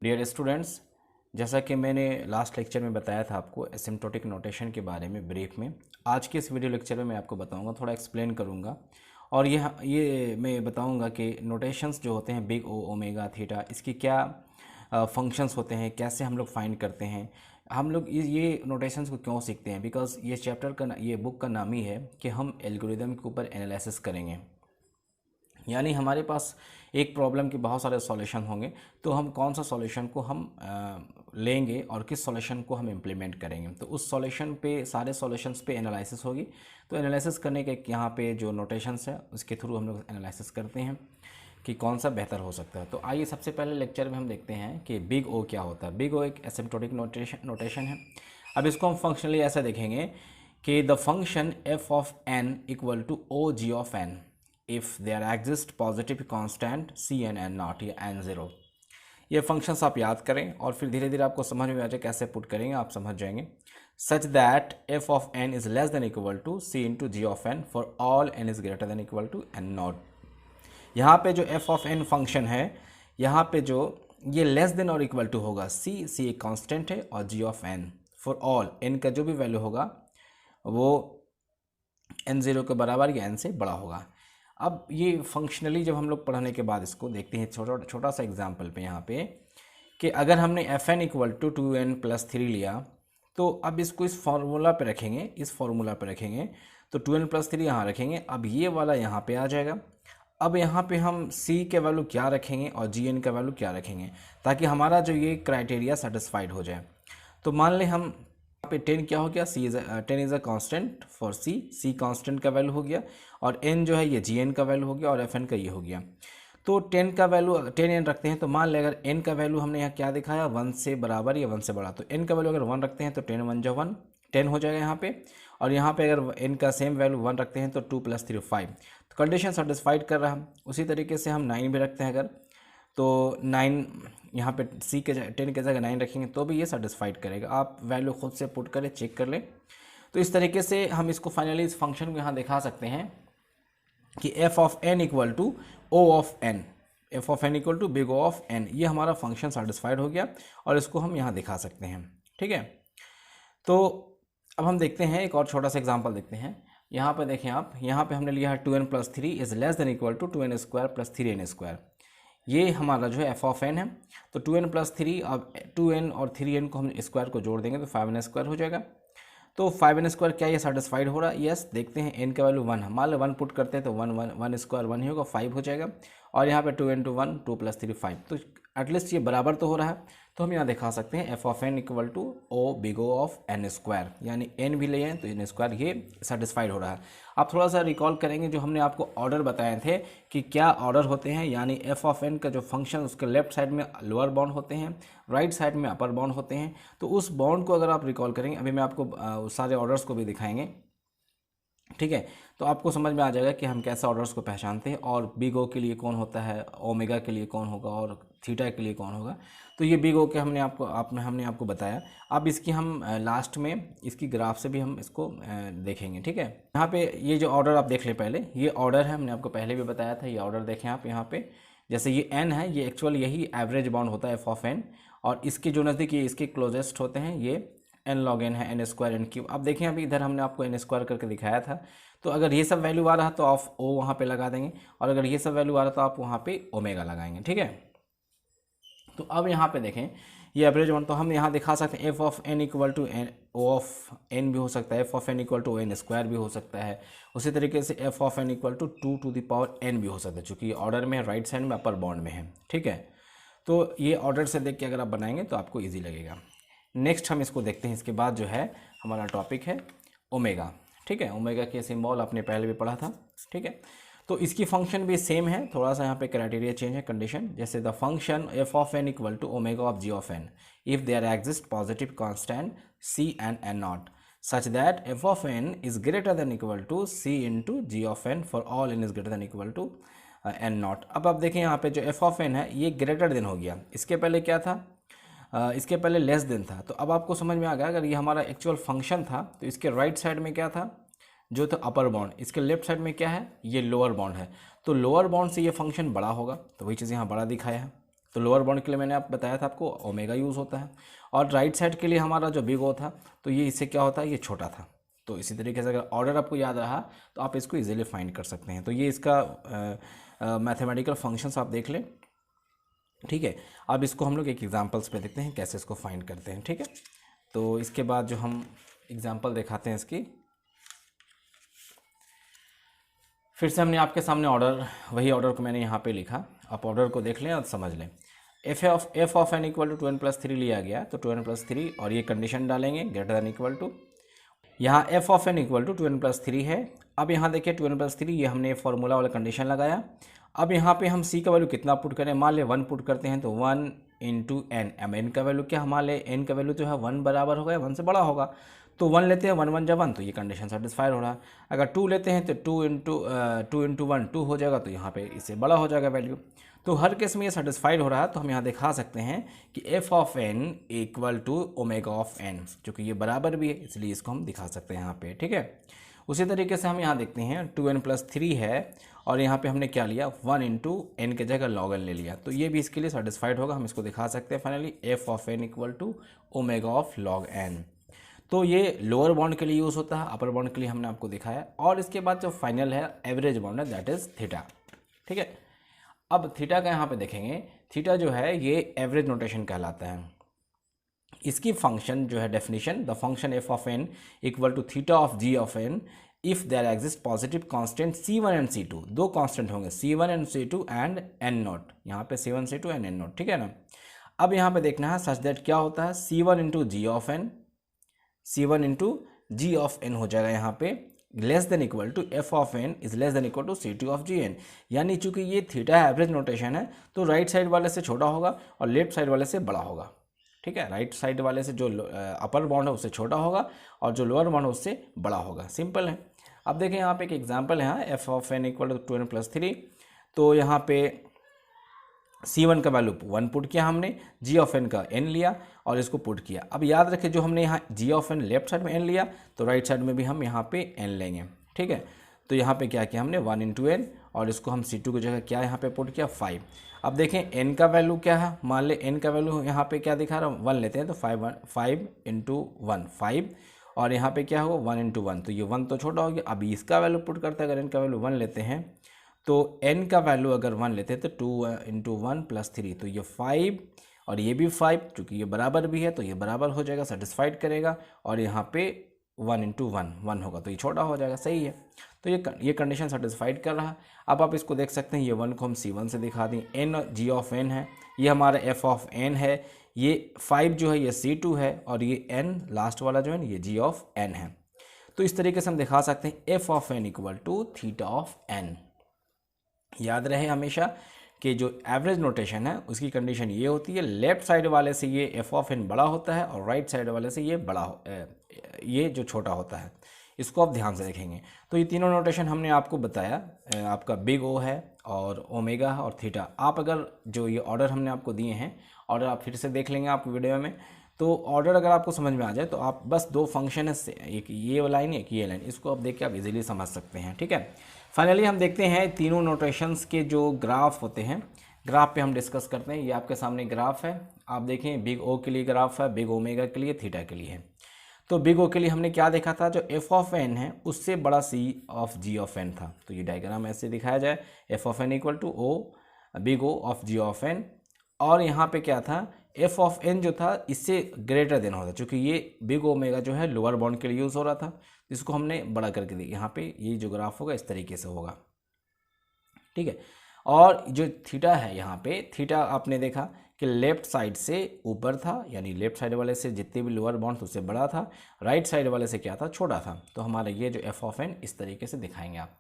Dear students, जैसा कि मैंने लास्ट लेक्चर में बताया था आपको एसिम्प्टोटिक नोटेशन के बारे में ब्रीफ में, आज के इस वीडियो लेक्चर में मैं आपको बताऊंगा, थोड़ा एक्सप्लेन करूंगा और ये मैं बताऊंगा कि नोटेशंस जो होते हैं बिग ओ, ओमेगा, थीटा, इसकी क्या फंक्शंस होते हैं, कैसे हम लोग फाइंड करते हैं, हम लोग ये नोटेशंस को क्यों सीखते हैं। बिकॉज ये चैप्टर का ये बुक का नाम ही है कि हम एल्गोरिदम के ऊपर एनालिसिस करेंगे। यानी हमारे पास एक प्रॉब्लम के बहुत सारे सॉल्यूशन होंगे, तो हम कौन सा सॉल्यूशन को हम लेंगे और किस सॉल्यूशन को हम इम्प्लीमेंट करेंगे, तो उस सॉल्यूशन पे, सारे सॉल्यूशंस पे एनालिसिस होगी। तो एनालिसिस करने के यहाँ पे जो नोटेशंस है उसके थ्रू हम लोग एनालिसिस करते हैं कि कौन सा बेहतर हो सकता है। तो आइए सबसे पहले लेक्चर में हम देखते हैं कि बिग ओ क्या होता है। बिग ओ एक एसिम्प्टोटिक नोटेशन है। अब इसको हम फंक्शनली ऐसा देखेंगे कि the function f of n equal to O g of n if there exist positive constant c n n naught या एन ज़ीरो। ये फंक्शंस आप याद करें और फिर धीरे धीरे आपको समझ में आ जाए कैसे पुट करेंगे, आप समझ जाएंगे। Such that f of n is less than equal to c into g of n for all n is greater than equal to n naught. यहाँ पे जो एफ ऑफ एन फंक्शन है, यहाँ पे जो ये लेस देन और equal to होगा, सी एक कांस्टेंट है और g of n for all n का जो भी वैल्यू होगा वो एन ज़ीरो के बराबर या एन से बड़ा होगा। अब ये फंक्शनली जब हम लोग पढ़ने के बाद इसको देखते हैं छोटा छोटा सा एग्जाम्पल पे यहाँ पे, कि अगर हमने F N equal to 2n+3 लिया, तो अब इसको इस फार्मूला पे रखेंगे, इस फार्मूला पे रखेंगे तो 2n+3 यहाँ रखेंगे। अब ये वाला यहाँ पे आ जाएगा। अब यहाँ पे हम c के वैल्यू क्या रखेंगे और gn का वैल्यू क्या रखेंगे, ताकि हमारा जो ये क्राइटेरिया सेटिस्फाइड हो जाए। तो मान लें हम यहाँ पे 10 क्या हो गया, ten is a constant for c constant का वैल्यू हो गया, और n जो है ये gn का वैल्यू हो गया, और fn का ये हो गया। तो 10 का वैल्यू 10n रखते हैं, तो मान लें अगर n का वैल्यू हमने यहाँ क्या दिखाया 1 से बराबर या 1 से बड़ा, तो n का वैल्यू अगर 1 रखते हैं तो 10 1 जो 1 10 हो जाएगा यहाँ पे। और यहाँ पे अगर n का सेम वैल्यू 1 रखते हैं तो 2 + 3 5, तो कंडीशन सेटिस्फाइड कर रहा है। उसी तरीके से हम 9 भी रखते हैं अगर, तो 9 यहाँ पे c के 10 के जगह 9 रखेंगे तो भी ये सेटिस्फाइड करेगा। आप वैल्यू खुद से पुट करें, चेक कर लें। तो इस तरीके से हम इसको फाइनली इस फंक्शन को यहाँ दिखा सकते हैं कि f of n equal to O of n, f of n equal to big O of n, ये हमारा फंक्शन सेटिस्फाइड हो गया और इसको हम यहाँ दिखा सकते हैं। ठीक है, तो अब हम देखते हैं एक और छोटा सा एग्जांपल देखते हैं। यहाँ पे देखें आप, यहाँ पे हमने लिया है 2n+3 is less than equal to 2n² + 3n²। ये हमारा जो है एफ ऑफ एन है। तो 2n+3, अब 2n और 3n को हम स्क्वायर को जोड़ देंगे तो 5n² हो जाएगा। तो 5n² क्या ये सेटिस्फाइड हो रहा है? यस। देखते हैं n का वैल्यू 1 है, मान लो 1 पुट करते हैं तो 1 स्क्वायर 1 ही होगा, 5 हो जाएगा। और यहाँ पे 2n to 1 2 + 3 5, तो एटलीस्ट ये बराबर तो हो रहा है। तो हम यहाँ दिखा सकते हैं f of n equal to O big O of n square, यानी n भी ले हैं तो n स्क्वायर ये सेटिस्फाइड हो रहा है। आप थोड़ा सा रिकॉल करेंगे जो हमने आपको ऑर्डर बताए थे कि क्या ऑर्डर होते हैं, यानी एफ ऑफ एन का जो फंक्शन उसके लेफ्ट साइड में लोअर बाउंड होते हैं, राइट साइड में अपर बाउंड होते हैं। तो उस बाउंड को अगर आप रिकॉल करेंगे, अभी मैं आपको सारे ऑर्डर्स को भी दिखाएंगे, ठीक है, तो आपको समझ में आ जाएगा कि हम कैसे ऑर्डर्स को पहचानते हैं और बिग ओ के लिए कौन होता है, ओमेगा के लिए कौन होगा और थीटा के लिए कौन होगा। तो ये बिग ओ के हमने आपको बताया। अब इसकी हम लास्ट में इसकी ग्राफ से भी हम इसको देखेंगे। ठीक है, यहाँ पे ये जो ऑर्डर आप देख लें, पहले ये ऑर्डर है, हमने आपको पहले भी बताया था। ये ऑर्डर देखें आप यहाँ पे, जैसे ये एन है, ये एक्चुअल यही एवरेज बाउंड होता है एफ ऑफ एन, और इसके जो नज़दीक ये इसके क्लोजेस्ट होते हैं ये एन लॉग एन है, n² n³ अब देखें, अभी इधर हमने आपको n² करके दिखाया था। तो अगर ये सब वैल्यू आ रहा तो आप ओ वहाँ पे लगा देंगे, और अगर ये सब वैल्यू आ रहा तो आप वहाँ पे ओमेगा लगाएंगे। ठीक है, तो अब यहाँ पे देखें ये एवरेज वन, तो हम यहाँ दिखा सकते हैं f of n equal to n O of n भी हो सकता है, f of n equal to n² भी हो सकता है। उसी तरीके से f of n equal to 2n भी हो सकता है, चूँकि ऑर्डर में राइट साइड में अपर बाउंड में है। ठीक है, तो ये ऑर्डर से देख के अगर आप बनाएंगे तो आपको ईजी लगेगा। नेक्स्ट हम इसको देखते हैं, इसके बाद जो है हमारा टॉपिक है ओमेगा। ठीक है, ओमेगा के सिंबल आपने पहले भी पढ़ा था। ठीक है, तो इसकी फंक्शन भी सेम है, थोड़ा सा यहाँ पे क्राइटेरिया चेंज है, कंडीशन। जैसे the function f of n equal to omega of g of n if there exist positive constant c and n naught such that f of n is greater than equal to c into g of n for all n is greater than equal to n naught. अब आप देखें यहाँ पे जो F of N है ये greater than हो गया, इसके पहले क्या था, इसके पहले लेस देन था। तो अब आपको समझ में आ गया, अगर ये हमारा एक्चुअल फंक्शन था तो इसके राइट साइड में क्या था, जो था अपर बाउंड, इसके लेफ्ट साइड में क्या है, ये लोअर बाउंड है। तो लोअर बाउंड से ये फंक्शन बड़ा होगा, तो वही चीज़ यहाँ बड़ा दिखाया है। तो लोअर बॉन्ड के लिए मैंने आप बताया था आपको ओमेगा यूज़ होता है, और राइट साइड के लिए हमारा जो बिग ओ था तो ये इससे क्या होता है, ये छोटा था। तो इसी तरीके से अगर ऑर्डर आपको याद रहा तो आप इसको इजीली फाइंड कर सकते हैं। तो ये इसका मैथमेटिकल फंक्शंस आप देख लें, ठीक है। अब इसको हम लोग एक एग्जांपल्स पे देखते हैं कैसे इसको फाइंड करते हैं, ठीक है। तो इसके बाद जो हम एग्जांपल दिखाते हैं इसकी, फिर से हमने आपके सामने ऑर्डर, वही ऑर्डर को मैंने यहाँ पे लिखा, आप ऑर्डर को देख लें और समझ लें। F of n equal to 2n+3 लिया गया, तो 2n+3 और ये कंडीशन डालेंगे ग्रेटर दैन इक्वल टू, यहाँ f of n equal to 2n+3 है। अब यहाँ देखिए 2n+3, ये हमने फॉर्मूला वाला कंडीशन लगाया। अब यहाँ पे हम सी का वैल्यू कितना पुट करें, मान ले 1 पुट करते हैं, तो 1 इंटू एन। अब एन का वैल्यू क्या, मान ले एन का वैल्यू जो है 1 बराबर होगा, 1 से बड़ा होगा, तो 1 लेते हैं, 1 1 जब 1, तो ये कंडीशन सेटिस्फाई हो रहा है। अगर 2 लेते हैं तो 2 इंटू 1 2 हो जाएगा, तो यहाँ पे इससे बड़ा हो जाएगा वैल्यू। तो हर केस में ये सेटिस्फाइड हो रहा है, तो हम यहाँ दिखा सकते हैं कि f of n equal to omega of n, क्योंकि ये बराबर भी है इसलिए इसको हम दिखा सकते हैं यहाँ पे, ठीक है। उसी तरीके से हम यहाँ देखते हैं 2n+3 है, और यहाँ पे हमने क्या लिया, 1 इंटू एन के जगह लॉग एन ले लिया, तो ये भी इसके लिए सेटिस्फाइड होगा। हम इसको दिखा सकते हैं finally f of n equal to omega of log n. तो ये लोअर बॉन्ड के लिए यूज़ होता है, अपर बॉन्ड के लिए हमने आपको दिखाया। और इसके बाद जो फाइनल है एवरेज बॉन्ड है, दैट इज़ थीटा, ठीक है। अब थीटा का यहाँ पे देखेंगे, थीटा जो है ये एवरेज नोटेशन कहलाता है। इसकी फंक्शन जो है definition, the function f of n equal to theta of g of n if there exist positive constant C1 and C2, दो कांस्टेंट होंगे C1 and C2 and n naught, यहाँ पे C1 C2 and n not, ठीक है ना। अब यहाँ पे देखना है सच दैट क्या होता है, C1 into g of n, C1 into g of n हो जाएगा यहाँ पे less than equal to f of n is less than equal to C2 of g n. यानी चूंकि ये थीटा एवरेज नोटेशन है, तो राइट साइड वाले से छोटा होगा और लेफ्ट साइड वाले से बड़ा होगा, ठीक है। राइट साइड वाले से जो अपर बॉन्ड है उससे छोटा होगा और जो लोअर बॉन्ड है उससे बड़ा होगा, सिंपल है। अब देखें यहाँ पे एक एग्जांपल है, यहाँ f of n equal to 2n+3, तो यहाँ पे C1 का वैल्यू 1 पुट किया हमने, जी ऑफ एन का n लिया और इसको पुट किया। अब याद रखें जो हमने यहाँ जी ऑफ एन लेफ्ट साइड में n लिया, तो राइट साइड में भी हम यहाँ पे n लेंगे, ठीक है। तो यहाँ पे क्या किया हमने 1 इंटू एन, और इसको हम C2 की जगह क्या यहाँ पे पुट किया 5। अब देखें n का वैल्यू क्या है, मान ले n का वैल्यू यहाँ पे क्या दिखा रहा है 1 लेते हैं, तो 5 इंटू 1 5, और यहाँ पे क्या होगा 1 इंटू 1, तो ये 1 तो छोटा हो गया। अभी इसका वैल्यू पुट करते हैं, अगर n का वैल्यू 1 लेते हैं, तो n का वैल्यू अगर 1 लेते हैं तो 2 इंटू 1 प्लस 3, तो ये 5 और ये भी 5, चूँकि ये बराबर भी है तो ये बराबर हो जाएगा, सेटिस्फाइड करेगा। और यहाँ पे 1 इंटू 1 होगा, तो ये छोटा हो जाएगा, सही है। तो ये कंडीशन सेटिस्फाइड कर रहा है। अब आप इसको देख सकते हैं, ये 1 को हम C1 से दिखा दें, n जी ऑफ n है, ये हमारा f ऑफ n है, ये 5 जो है ये C2 है, और ये n लास्ट वाला जो है ये g ऑफ n है। तो इस तरीके से हम दिखा सकते हैं f of n equal to theta of n। याद रहे हमेशा कि जो एवरेज नोटेशन है उसकी कंडीशन ये होती है, लेफ्ट साइड वाले से ये एफ ऑफ एन बड़ा होता है और राइट साइड वाले से ये जो छोटा होता है, इसको आप ध्यान से देखेंगे। तो ये तीनों नोटेशन हमने आपको बताया, आपका बिग ओ है और ओमेगा है और थीटा। आप अगर जो ये ऑर्डर हमने आपको दिए हैं, ऑर्डर आप फिर से देख लेंगे आपको वीडियो में, तो ऑर्डर अगर आपको समझ में आ जाए तो आप बस दो फंक्शन है, एक ये लाइन एक ये लाइन, इसको आप देख के आप इजीली समझ सकते हैं, ठीक है। फाइनली हम देखते हैं तीनों नोटेशंस के जो ग्राफ होते हैं, ग्राफ पे हम डिस्कस करते हैं। ये आपके सामने ग्राफ है, आप देखें बिग ओ के लिए ग्राफ है, बिग ओमेगा के लिए, थीटा के लिए है। तो बिग ओ के लिए हमने क्या देखा था, जो एफ ऑफ एन है उससे बड़ा c of g of n था। तो ये डायग्राम ऐसे दिखाया जाए, f of n equal to O big O of g of n, और यहाँ पे क्या था, एफ ऑफ एन जो था इससे ग्रेटर देन होता, चूँकि ये बिग ओमेगा जो है लोअर बाउंड के लिए यूज़ हो रहा था, इसको हमने बड़ा करके दिया। यहाँ पे ये जो ग्राफ होगा इस तरीके से होगा, ठीक है। और जो थीटा है, यहाँ पे थीटा आपने देखा कि लेफ्ट साइड से ऊपर था, यानी लेफ्ट साइड वाले से जितने भी लोअर बाउंड उससे बड़ा था, राइट साइड वाले से क्या था, छोटा था। तो हमारा ये जो एफ ऑफ एन इस तरीके से दिखाएंगे आप।